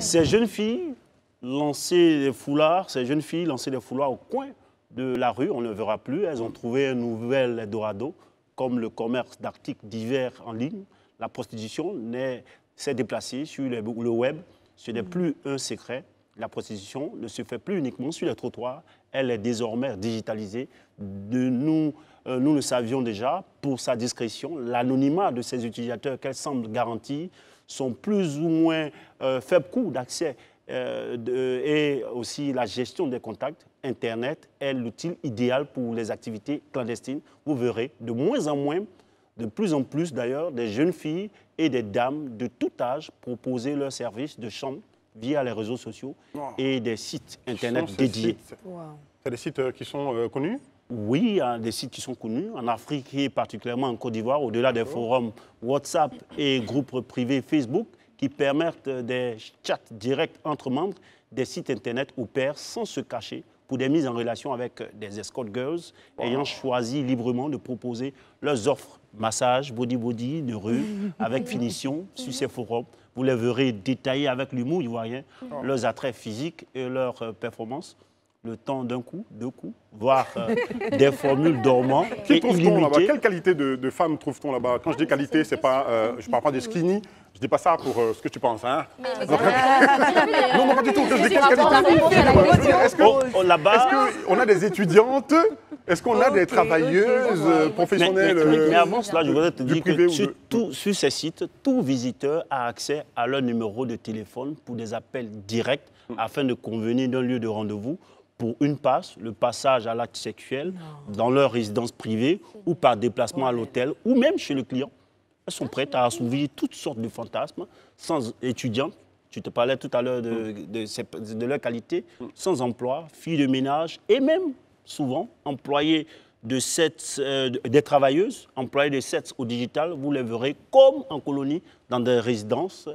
Ces jeunes filles lancer des foulards, au coin de la rue, on ne verra plus. Elles ont trouvé un nouvel Eldorado, comme le commerce d'articles divers en ligne. La prostitution s'est déplacée sur le web. Ce n'est plus un secret. La prostitution ne se fait plus uniquement sur les trottoirs. Elle est désormais digitalisée. Nous le savions déjà, pour sa discrétion, l'anonymat de ces utilisateurs qu'elle semble garantir sont plus ou moins faible coût d'accès et aussi la gestion des contacts. Internet est l'outil idéal pour les activités clandestines. Vous verrez de moins en moins, de plus en plus d'ailleurs, des jeunes filles et des dames de tout âge proposer leurs services de chambre via les réseaux sociaux et des sites Internet dédiés. C'est des sites qui sont connus? Oui, il y a des sites qui sont connus en Afrique et particulièrement en Côte d'Ivoire, au-delà des forums WhatsApp et groupes privés Facebook qui permettent des chats directs entre membres. Des sites Internet opèrent sans se cacher pour des mises en relation avec des escort girls ayant choisi librement de proposer leurs offres massage, body de rue avec finition sur ces forums. Vous les verrez détaillés avec l'humour ivoirien, leurs attraits physiques et leurs performances. Le temps d'un coup, deux coups, voire des formules dormantes et illimitées. Quelle qualité de femme trouve-t-on là-bas? Quand je dis qualité, c'est pas, je ne parle pas de skinny, je ne dis pas ça pour ce que tu penses. Hein? Non, pas du tout. Quand je dis quelle qualité, est-ce qu'on a des étudiantes? Est-ce qu'on a des travailleuses professionnelles? Mais avant cela, je voudrais te dire que sur ces sites, tout visiteur a accès à leur numéro de téléphone pour des appels directs afin de convenir d'un lieu de rendez-vous pour une passe, le passage à l'acte sexuel dans leur résidence privée ou par déplacement à l'hôtel ou même chez le client. Elles sont prêtes à assouvir toutes sortes de fantasmes, sans étudiantes. Tu te parlais tout à l'heure de leur qualité, sans emploi, filles de ménage et même souvent employées des travailleuses, employées de sexe au digital. Vous les verrez comme en colonie dans des résidences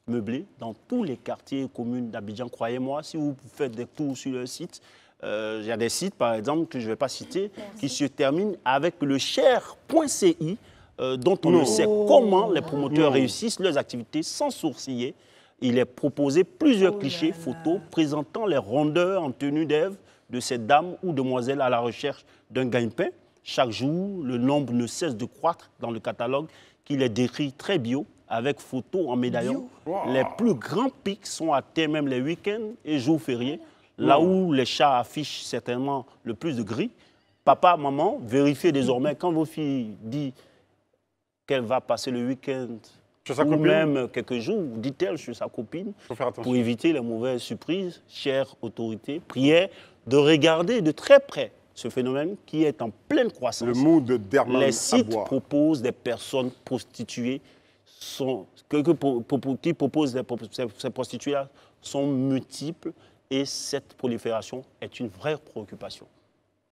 meublés dans tous les quartiers et communes d'Abidjan. Croyez-moi, si vous faites des tours sur le site, il y a des sites, par exemple, que je ne vais pas citer, qui se terminent avec le cher.ci, dont on ne sait comment les promoteurs réussissent leurs activités sans sourciller. Il est proposé plusieurs clichés photos présentant les rondeurs en tenue d'Ève de ces dames ou demoiselles à la recherche d'un gagne-pain. Chaque jour, le nombre ne cesse de croître dans le catalogue qui les décrit très bio, avec photos en médaillon. Les plus grands pics sont atteints même les week-ends et jours fériés, là où les chats affichent certainement le plus de gris. Papa, maman, vérifiez désormais quand vos filles disent qu'elle va passer le week-end ou même quelques jours, dit-elle, chez sa copine, pour éviter les mauvaises surprises. Chère autorité, prière de regarder de très près ce phénomène qui est en pleine croissance. Le mood d'Herman Les sites proposent des personnes prostituées qui proposent ces prostituées-là sont multiples et cette prolifération est une vraie préoccupation.